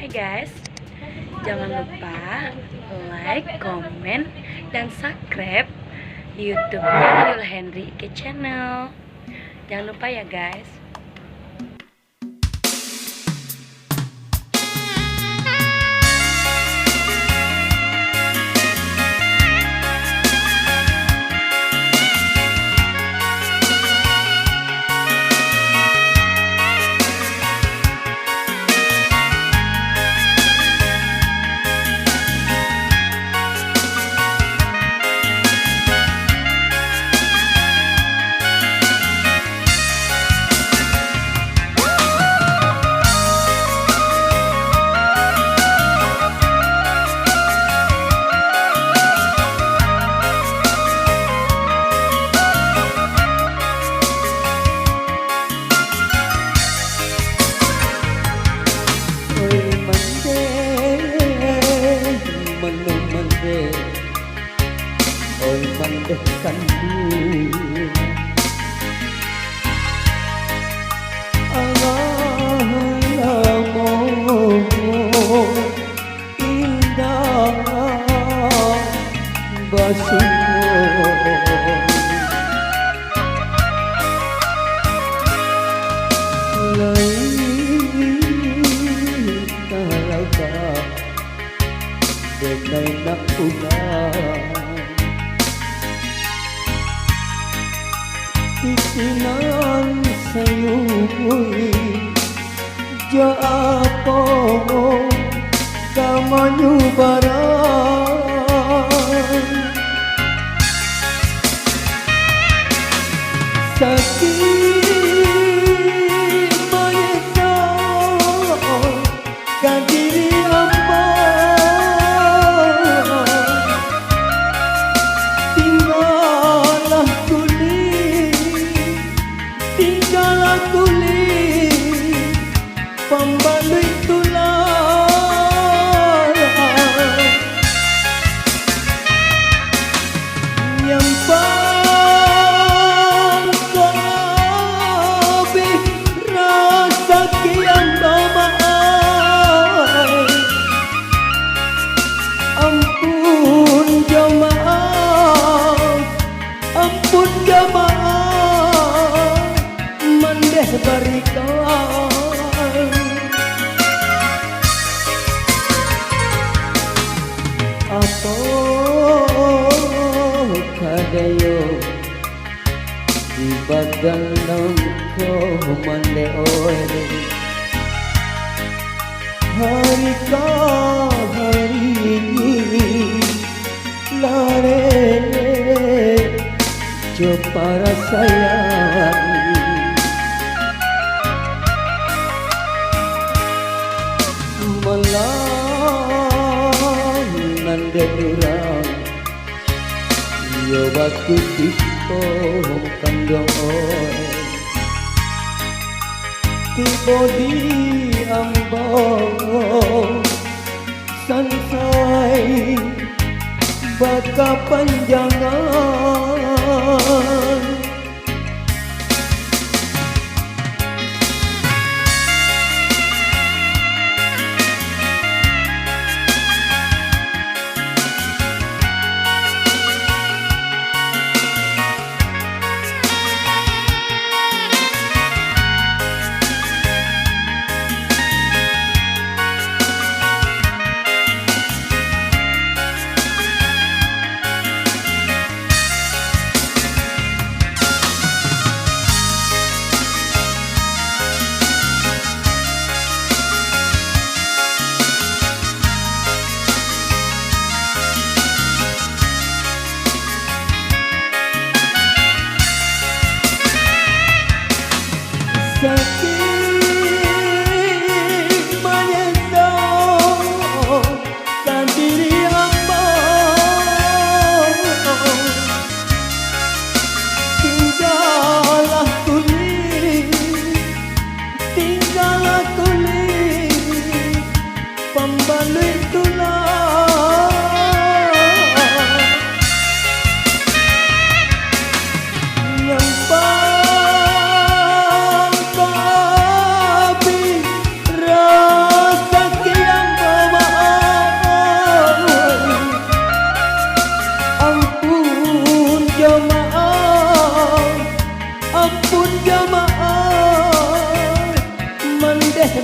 Hai guys, jangan lupa like, komen, dan subscribe YouTube-nya Yul Henry Ike Channel. Jangan lupa ya guys. Ôi mande kandu Alamu indah basumu lain talaga denay nakulang titinan sa'yo'y jaapo kamanyubaran sakit mayita kadiri amba tinggalah kulit pembalut tulang yang pangkabi rasa kian domaai ampun jamaah ampun jamaah mandeh barikan apa kadayo di badan nangko mande oe hari ka hari ini lare jo para sayang malam nande durang yo baku tiko kandong oe tibo di ambang sansai baka panjangan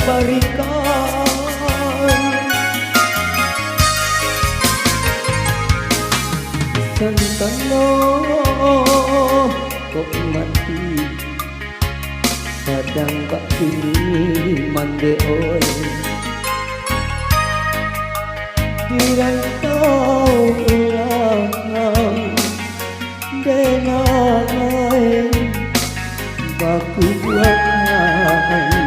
barikan Santano kok mati Sadang kak kini mande oi Dirantau ulang dengai baku buatan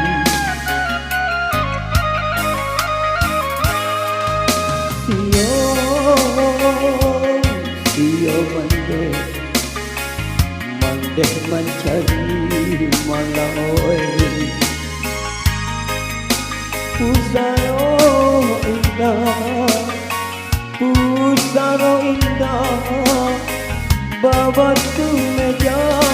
Sio mande mencari maloi Pusaro indah babatu meja